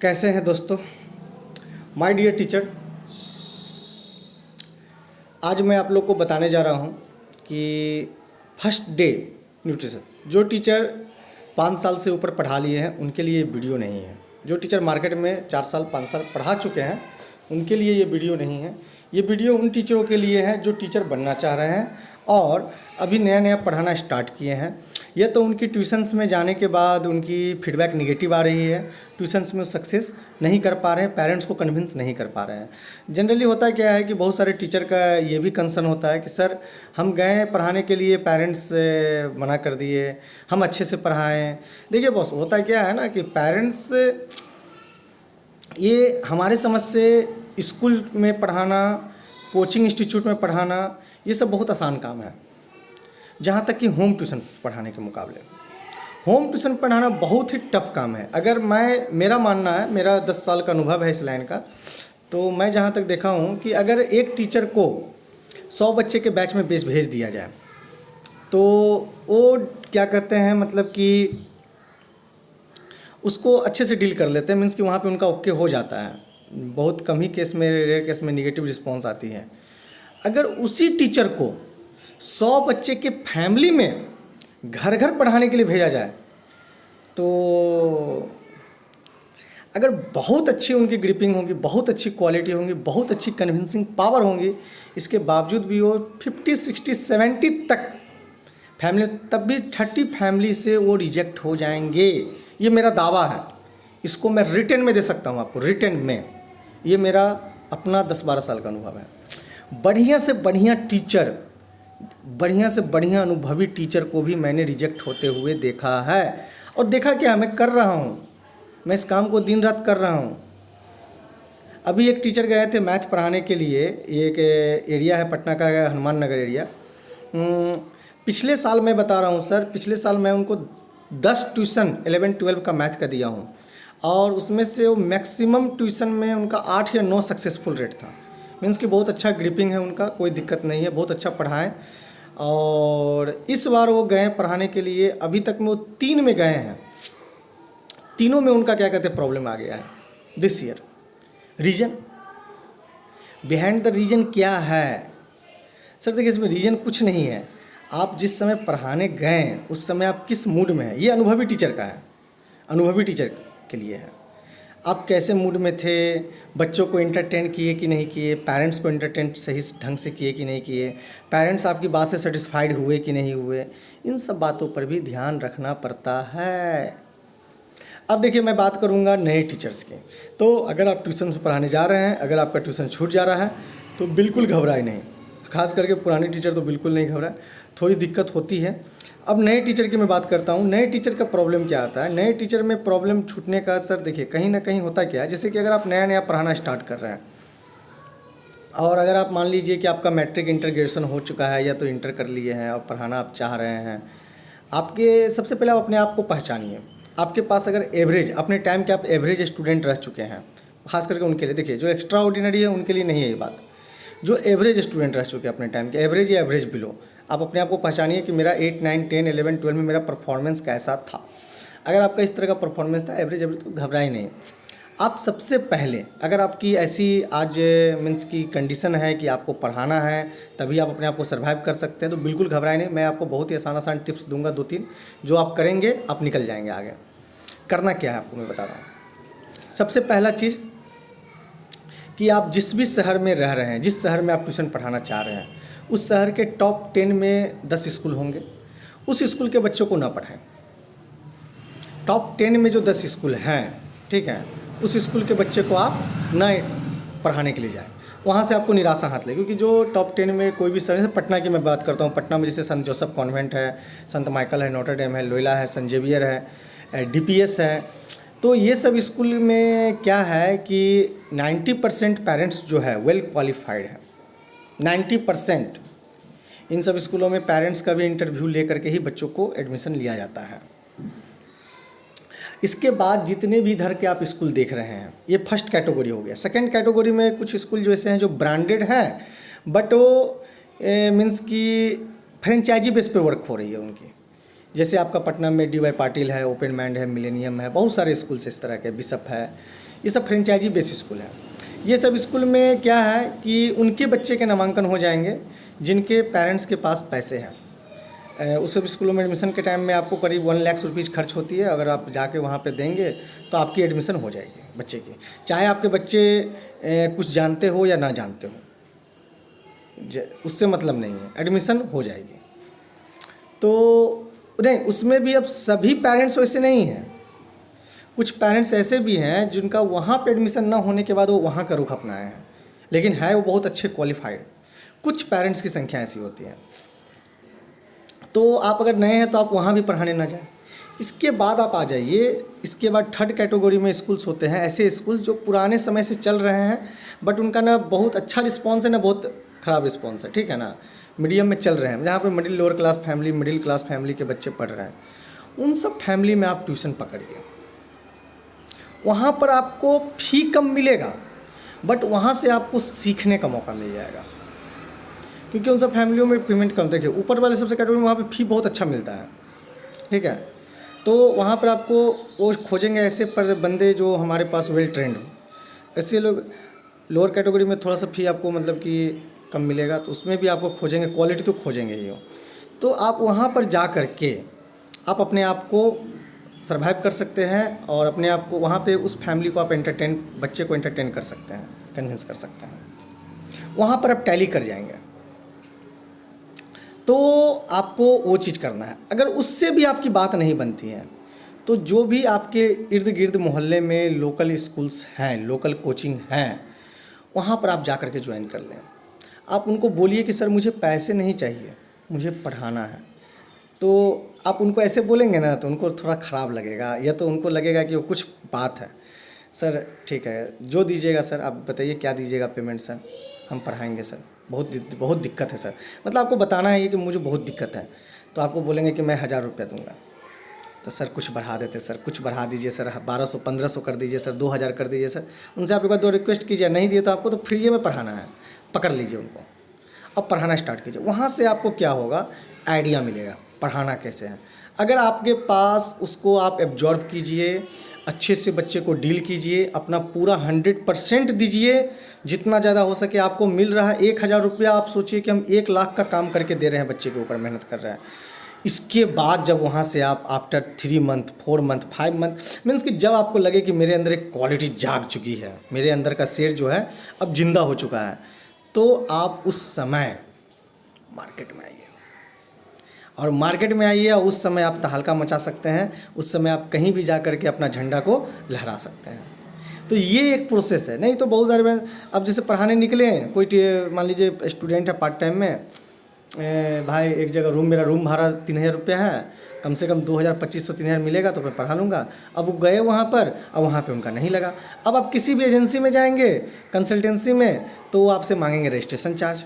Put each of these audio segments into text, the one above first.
कैसे हैं दोस्तों। माय डियर टीचर, आज मैं आप लोग को बताने जा रहा हूं कि फर्स्ट डे न्यूट्रिशन जो टीचर 5 साल से ऊपर पढ़ा लिए हैं उनके लिए ये वीडियो नहीं है। जो टीचर मार्केट में 4 साल 5 साल पढ़ा चुके हैं उनके लिए ये वीडियो नहीं है। ये वीडियो उन टीचरों के लिए है जो टीचर बनना चाह रहे हैं और अभी नया नया पढ़ाना स्टार्ट किए हैं। ये तो उनकी ट्यूशन्स में जाने के बाद उनकी फीडबैक निगेटिव आ रही है, ट्यूशन्स में सक्सेस नहीं कर पा रहे हैं, पेरेंट्स को कन्विंस नहीं कर पा रहे हैं। जनरली होता क्या है कि बहुत सारे टीचर का ये भी कंसर्न होता है कि सर हम गए पढ़ाने के लिए, पेरेंट्स मना कर दिए, हम अच्छे से पढ़ाएं। देखिए बॉस, होता क्या है ना कि पेरेंट्स, ये हमारे समझ से स्कूल में पढ़ाना, कोचिंग इंस्टीट्यूट में पढ़ाना, ये सब बहुत आसान काम है, जहाँ तक कि होम ट्यूशन पढ़ाने के मुकाबले होम ट्यूशन पढ़ाना बहुत ही टफ काम है। अगर मेरा मानना है, मेरा 10 साल का अनुभव है इस लाइन का, तो मैं जहाँ तक देखा हूँ कि अगर एक टीचर को 100 बच्चे के बैच में भेज दिया जाए तो वो क्या कहते हैं, मतलब कि उसको अच्छे से डील कर लेते हैं। मीन्स कि वहाँ पे उनका ओके हो जाता है। बहुत कम ही केस में, रेयर केस में निगेटिव रिस्पॉन्स आती है। अगर उसी टीचर को 100 बच्चे के फैमिली में घर घर पढ़ाने के लिए भेजा जाए तो अगर बहुत अच्छी उनकी ग्रिपिंग होगी, बहुत अच्छी क्वालिटी होंगी, बहुत अच्छी कन्विंसिंग पावर होंगी, इसके बावजूद भी वो 50, 60, 70 तक फैमिली, तब भी 30 फैमिली से वो रिजेक्ट हो जाएंगे। ये मेरा दावा है, इसको मैं रिटन में दे सकता हूँ आपको, रिटन में। ये मेरा अपना 10-12 साल का अनुभव है। बढ़िया से बढ़िया टीचर, बढ़िया से बढ़िया अनुभवी टीचर को भी मैंने रिजेक्ट होते हुए देखा है। और देखा क्या, मैं कर रहा हूँ, मैं इस काम को दिन रात कर रहा हूँ। अभी एक टीचर गए थे मैथ पढ़ाने के लिए, एक एरिया है पटना का, हनुमान नगर एरिया। पिछले साल मैं बता रहा हूँ सर, पिछले साल मैं उनको 10 ट्यूशन 11-12 का मैथ का दिया हूँ और उसमें से वो मैक्सिमम ट्यूशन में उनका 8 या 9 सक्सेसफुल रेट था। मीन्स कि बहुत अच्छा ग्रिपिंग है उनका, कोई दिक्कत नहीं है, बहुत अच्छा पढ़ाएं। और इस बार वो गए पढ़ाने के लिए, अभी तक में वो 3 में गए हैं, तीनों में उनका क्या कहते हैं प्रॉब्लम आ गया है this year. Reason, behind the reason क्या है सर? देखिए, इसमें रीज़न कुछ नहीं है। आप जिस समय पढ़ाने गए उस समय आप किस मूड में हैं, ये अनुभवी टीचर का है, अनुभवी टीचर के लिए है। आप कैसे मूड में थे, बच्चों को एंटरटेन किए कि नहीं किए, पेरेंट्स को एंटरटेन सही ढंग से किए कि नहीं किए, पेरेंट्स आपकी बात से सेटिस्फाइड हुए कि नहीं हुए, इन सब बातों पर भी ध्यान रखना पड़ता है। अब देखिए, मैं बात करूंगा नए टीचर्स की। तो अगर आप ट्यूशन से पढ़ाने जा रहे हैं, अगर आपका ट्यूशन छूट जा रहा है तो बिल्कुल घबराए नहीं। खास करके पुराने टीचर तो बिल्कुल नहीं घबराए, थोड़ी दिक्कत होती है। अब नए टीचर की मैं बात करता हूँ। नए टीचर का प्रॉब्लम क्या आता है? नए टीचर में प्रॉब्लम छूटने का सर देखिए, कहीं ना कहीं होता क्या है, जैसे कि अगर आप नया नया पढ़ाना स्टार्ट कर रहे हैं और अगर आप मान लीजिए कि आपका मैट्रिक इंटर ग्रेजुएशन हो चुका है या तो इंटर कर लिए हैं और पढ़ाना आप चाह रहे हैं, आपके सबसे पहले आप अपने आप को पहचानिए। आपके पास अगर एवरेज, अपने टाइम के आप एवरेज स्टूडेंट रह चुके हैं, खास करके उनके लिए देखिए, जो एक्स्ट्रा ऑर्डिनरी है उनके लिए नहीं है ये बात। जो एवरेज स्टूडेंट रह चुके हैं अपने टाइम के, एवरेज या एवरेज बिलो, आप अपने आप को पहचानिए कि मेरा 8, 9, 10, 11, 12 में मेरा परफॉर्मेंस कैसा था। अगर आपका इस तरह का परफॉर्मेंस था एवरेज, तो घबराए नहीं। आप सबसे पहले, अगर आपकी ऐसी आज मीन्स की कंडीशन है कि आपको पढ़ाना है तभी आप अपने आप को सर्वाइव कर सकते हैं, तो बिल्कुल घबराए नहीं। मैं आपको बहुत ही आसान टिप्स दूंगा, 2-3, जो आप करेंगे आप निकल जाएंगे आगे। करना क्या है आपको मैं बता रहा हूँ। सबसे पहला चीज़ कि आप जिस भी शहर में रह रहे हैं, जिस शहर में आप ट्यूशन पढ़ाना चाह रहे हैं, उस शहर के टॉप 10 में 10 स्कूल होंगे, उस स्कूल के बच्चों को ना पढ़ाएं। टॉप 10 में जो 10 स्कूल हैं, ठीक है, उस स्कूल के बच्चे को आप ना पढ़ाने के लिए जाएं। वहाँ से आपको निराशा हाथ लगे, क्योंकि जो टॉप 10 में कोई भी शहर, पटना की मैं बात करता हूँ, पटना में जैसे सेंट जोसेफ कॉन्वेंट है, संत माइकल है, नोटर डेम है, लोयला है, सेंट जेवियर है, DPS है। तो ये सब स्कूल में क्या है कि 90% पेरेंट्स जो है वेल क्वालिफाइड है। 90% इन सब स्कूलों में पेरेंट्स का भी इंटरव्यू ले करके ही बच्चों को एडमिशन लिया जाता है। इसके बाद जितने भी इधर के आप स्कूल देख रहे हैं, ये फर्स्ट कैटेगरी हो गया। सेकंड कैटेगरी में कुछ स्कूल जो ऐसे हैं जो ब्रांडेड हैं, बट वो मीन्स कि फ्रेंचाइजी बेस पे वर्क हो रही है उनकी। जैसे आपका पटना में डी वाई पाटिल है, ओपन माइंड है, मिलेनियम है, बहुत सारे स्कूल्स इस तरह के, बिशप है, ये सब फ्रेंचाइजी बेस स्कूल है। ये सब स्कूल में क्या है कि उनके बच्चे के नामांकन हो जाएंगे जिनके पेरेंट्स के पास पैसे हैं। उस सब स्कूलों में एडमिशन के टाइम में आपको करीब 1 लाख रुपीज़ खर्च होती है। अगर आप जाके वहाँ पे देंगे तो आपकी एडमिशन हो जाएगी बच्चे की, चाहे आपके बच्चे कुछ जानते हो या ना जानते हो, उससे मतलब नहीं है, एडमिशन हो जाएगी। तो नहीं, उसमें भी अब सभी पेरेंट्स वैसे नहीं हैं। कुछ पेरेंट्स ऐसे भी हैं जिनका वहाँ पे एडमिशन ना होने के बाद वो वहाँ का रुख अपनाए हैं, लेकिन है वो बहुत अच्छे क्वालिफाइड। कुछ पेरेंट्स की संख्या ऐसी होती है। तो आप अगर नए हैं तो आप वहाँ भी पढ़ाने ना जाएं। इसके बाद आप आ जाइए, इसके बाद थर्ड कैटेगरी में स्कूल्स होते हैं, ऐसे स्कूल जो पुराने समय से चल रहे हैं बट उनका ना बहुत अच्छा रिस्पॉन्स है ना बहुत ख़राब रिस्पॉन्स है, ठीक है ना, मीडियम में चल रहे हैं, जहाँ पे मिडिल क्लास फैमिली के बच्चे पढ़ रहे हैं। उन सब फैमिली में आप ट्यूशन पकड़िए। वहाँ पर आपको फ़ी कम मिलेगा बट वहाँ से आपको सीखने का मौका मिल जाएगा, क्योंकि उन सब फैमिलियों में पेमेंट कम। देखिए ऊपर वाले सबसे कैटेगरी में वहाँ पे फ़ी बहुत अच्छा मिलता है, ठीक है। तो वहाँ पर आपको वो खोजेंगे ऐसे पर बंदे जो हमारे पास वेल ट्रेंड हो। ऐसे लोग लोअर कैटेगरी में थोड़ा सा फ़ी आपको मतलब कि कम मिलेगा, तो उसमें भी आपको खोजेंगे, क्वालिटी तो खोजेंगे ही हो। तो आप वहाँ पर जा कर के आप अपने आप को सर्वाइव कर सकते हैं और अपने आप को वहाँ पे उस फैमिली को आप बच्चे को एंटरटेन कर सकते हैं, कन्विंस कर सकते हैं। वहाँ पर आप टैली कर जाएंगे। तो आपको वो चीज़ करना है। अगर उससे भी आपकी बात नहीं बनती है तो जो भी आपके इर्द गिर्द मोहल्ले में लोकल स्कूल्स हैं, लोकल कोचिंग हैं, वहाँ पर आप जा कर के ज्वाइन कर लें। आप उनको बोलिए कि सर मुझे पैसे नहीं चाहिए, मुझे पढ़ाना है। तो आप उनको ऐसे बोलेंगे ना तो उनको थोड़ा ख़राब लगेगा, या तो उनको लगेगा कि वो कुछ बात है। सर ठीक है, जो दीजिएगा सर, आप बताइए क्या दीजिएगा पेमेंट सर, हम पढ़ाएंगे सर, बहुत दिक्कत है सर। मतलब आपको बताना है कि मुझे बहुत दिक्कत है, तो आपको बोलेंगे कि मैं 1000 रुपया दूंगा। तो सर कुछ बढ़ा देते सर, कुछ बढ़ा दीजिए सर, 1200-1500 कर दीजिए सर, 2000 कर दीजिए सर। उनसे आप एक बार 2 रिक्वेस्ट कीजिए, नहीं दिए तो आपको तो फ्री में पढ़ाना है, पकड़ लीजिए उनको, अब पढ़ाना स्टार्ट कीजिए। वहाँ से आपको क्या होगा, आइडिया मिलेगा पढ़ाना कैसे है। अगर आपके पास उसको आप एब्जॉर्ब कीजिए, अच्छे से बच्चे को डील कीजिए, अपना पूरा 100% दीजिए, जितना ज़्यादा हो सके। आपको मिल रहा है 1000 रुपया, आप सोचिए कि हम 1 लाख का काम करके दे रहे हैं, बच्चे के ऊपर मेहनत कर रहे हैं। इसके बाद जब वहाँ से आप after 3 month, 4 month, 5 month, means कि जब आपको लगे कि मेरे अंदर एक क्वालिटी जाग चुकी है, मेरे अंदर का शेर जो है अब जिंदा हो चुका है, तो आप उस समय मार्केट में आइए। और मार्केट में आइए और उस समय आप तहलका मचा सकते हैं, उस समय आप कहीं भी जा कर के अपना झंडा को लहरा सकते हैं। तो ये एक प्रोसेस है। नहीं तो बहुत सारे अब जैसे पढ़ाने निकले हैं, कोई मान लीजिए स्टूडेंट है पार्ट टाइम में, भाई एक जगह मेरा रूम भाड़ा 3000 रुपया है, कम से कम 2500-3000 मिलेगा तो मैं पढ़ा लूँगा। अब वो गए वहाँ पर, अब वहाँ पे उनका नहीं लगा। अब आप किसी भी एजेंसी में जाएंगे कंसल्टेंसी में, तो वो आपसे मांगेंगे रजिस्ट्रेशन चार्ज।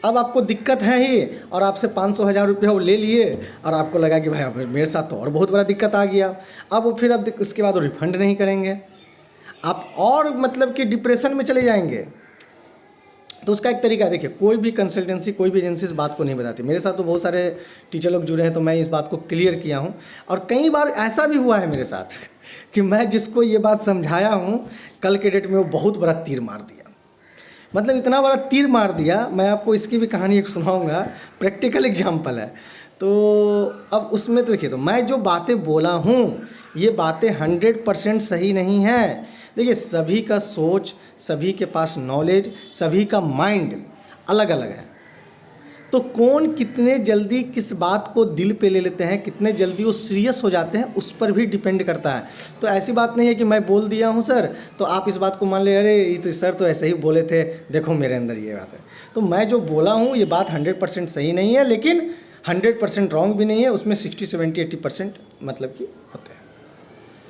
अब आपको दिक्कत है ही, और आपसे 500-1000 रुपया वो ले लिए, और आपको लगा कि भाई अब मेरे साथ तो और बहुत बड़ा दिक्कत आ गया। अब वो फिर अब उसके बाद वो रिफंड नहीं करेंगे, आप और मतलब कि डिप्रेशन में चले जाएंगे। तो उसका एक तरीका है, देखिए कोई भी कंसल्टेंसी, कोई भी एजेंसी इस बात को नहीं बताती। मेरे साथ तो बहुत सारे टीचर लोग जुड़े हैं, तो मैं इस बात को क्लियर किया हूँ। और कई बार ऐसा भी हुआ है मेरे साथ कि मैं जिसको ये बात समझाया हूँ, कल के डेट में वो बहुत बड़ा तीर मार दिया। मतलब इतना बड़ा तीर मार दिया, मैं आपको इसकी भी कहानी एक सुनाऊँगा, प्रैक्टिकल एग्जाम्पल है। तो अब उसमें तो देखिए, तो मैं जो बातें बोला हूँ ये बातें 100% सही नहीं हैं। देखिए सभी का सोच, सभी के पास नॉलेज, सभी का माइंड अलग अलग है। तो कौन कितने जल्दी किस बात को दिल पे ले लेते हैं, कितने जल्दी वो सीरियस हो जाते हैं, उस पर भी डिपेंड करता है। तो ऐसी बात नहीं है कि मैं बोल दिया हूँ सर तो आप इस बात को मान ले, अरे ये तो सर तो ऐसे ही बोले थे, देखो मेरे अंदर ये बात है। तो मैं जो बोला हूँ ये बात 100% सही नहीं है, लेकिन 100% रॉन्ग भी नहीं है, उसमें 60, 70, 80% मतलब कि होते हैं।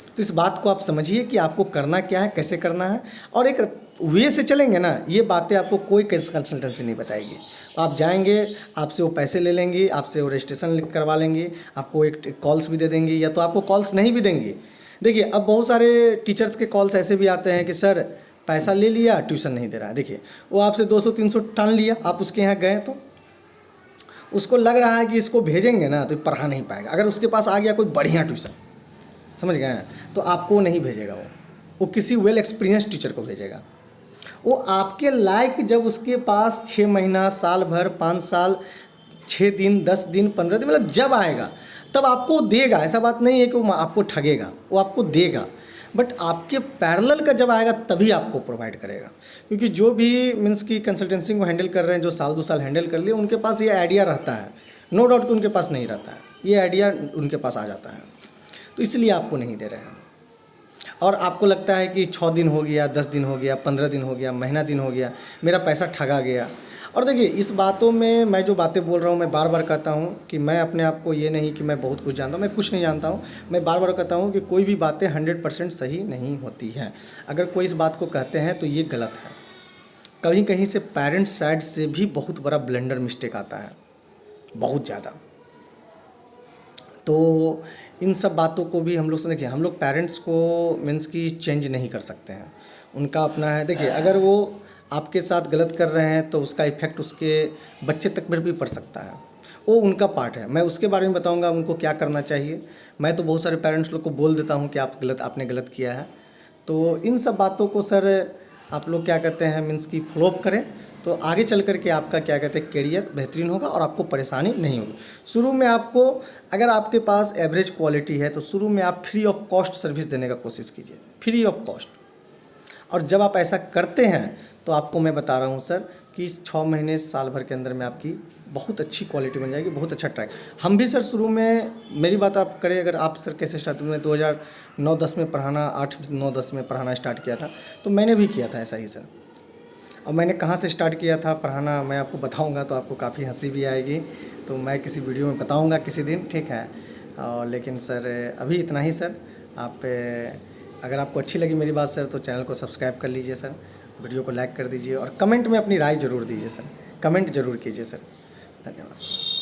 तो इस बात को आप समझिए कि आपको करना क्या है, कैसे करना है, और एक वे से चलेंगे ना, ये बातें आपको कोई कंसल्टेंसी नहीं बताएगी। आप जाएंगे, आपसे वो पैसे ले लेंगी, आपसे वो रजिस्ट्रेशन करवा लेंगी, आपको एक कॉल्स भी दे देंगी, या तो आपको कॉल्स नहीं भी देंगी। देखिए अब बहुत सारे टीचर्स के कॉल्स ऐसे भी आते हैं कि सर पैसा ले लिया, ट्यूशन नहीं दे रहा है। देखिए वो आपसे 200-300 टान लिया, आप उसके यहाँ गए तो उसको लग रहा है कि इसको भेजेंगे ना तो ये पढ़ा नहीं पाएगा। अगर उसके पास आ गया कोई बढ़िया ट्यूशन, समझ गए हैं, तो आपको नहीं भेजेगा, वो किसी वेल एक्सपीरियंस टीचर को भेजेगा। वो आपके लायक जब उसके पास 6 महीना, साल भर, 5 साल, 6 दिन, 10 दिन, 15 दिन, मतलब जब आएगा तब आपको देगा। ऐसा बात नहीं है कि वो आपको ठगेगा, वो आपको देगा, बट आपके पैरेलल का जब आएगा तभी आपको प्रोवाइड करेगा। क्योंकि जो भी मीन्स की कंसल्टेंसी को हैंडल कर रहे हैं, जो साल 2 साल हैंडल कर लिए, उनके पास ये आइडिया रहता है, नो डाउट कि उनके पास नहीं रहता है, ये आइडिया उनके पास आ जाता है, तो इसलिए आपको नहीं दे रहे हैं। और आपको लगता है कि 6 दिन हो गया, 10 दिन हो गया, 15 दिन हो गया, महीना दिन हो गया, मेरा पैसा ठगा गया। और देखिए, इस बातों में मैं जो बातें बोल रहा हूँ, मैं बार बार कहता हूँ कि मैं अपने आप को ये नहीं कि मैं बहुत कुछ जानता हूँ, मैं कुछ नहीं जानता हूँ। मैं बार बार कहता हूँ कि कोई भी बातें 100% सही नहीं होती हैं। अगर कोई इस बात को कहते हैं तो ये गलत है। कहीं कहीं से पेरेंट्स साइड से भी बहुत बड़ा ब्लंडर मिस्टेक आता है, बहुत ज़्यादा। तो इन सब बातों को भी हम लोग से, देखिए, हम लोग पेरेंट्स को मीन्स की चेंज नहीं कर सकते हैं, उनका अपना है। देखिए, अगर वो आपके साथ गलत कर रहे हैं तो उसका इफ़ेक्ट उसके बच्चे तक पर भी पड़ सकता है, वो उनका पार्ट है। मैं उसके बारे में बताऊंगा उनको क्या करना चाहिए। मैं तो बहुत सारे पेरेंट्स लोग को बोल देता हूं कि आपने गलत किया है। तो इन सब बातों को सर आप लोग क्या कहते हैं मीन्स की फॉलो अप करें, तो आगे चल कर के आपका क्या कहते हैं करियर बेहतरीन होगा और आपको परेशानी नहीं होगी। शुरू में आपको, अगर आपके पास एवरेज क्वालिटी है तो शुरू में आप फ्री ऑफ कॉस्ट सर्विस देने का कोशिश कीजिए, फ्री ऑफ कॉस्ट। और जब आप ऐसा करते हैं तो आपको मैं बता रहा हूँ सर कि 6 महीने, साल भर के अंदर में आपकी बहुत अच्छी क्वालिटी बन जाएगी, बहुत अच्छा ट्रैक। हम भी सर शुरू में, मेरी बात आप करें, अगर आप सर कैसे स्टार्ट हुए, 2009-10 में पढ़ाना, 8-9-10 में पढ़ाना स्टार्ट किया था, तो मैंने भी किया था ऐसा ही सर। और मैंने कहाँ से स्टार्ट किया था पढ़ाना मैं आपको बताऊँगा तो आपको काफ़ी हंसी भी आएगी, तो मैं किसी वीडियो में बताऊँगा किसी दिन, ठीक है। और लेकिन सर अभी इतना ही सर। आप अगर आपको अच्छी लगी मेरी बात सर तो चैनल को सब्सक्राइब कर लीजिए सर, वीडियो को लाइक कर दीजिए और कमेंट में अपनी राय ज़रूर दीजिए सर, कमेंट ज़रूर कीजिए सर। धन्यवाद।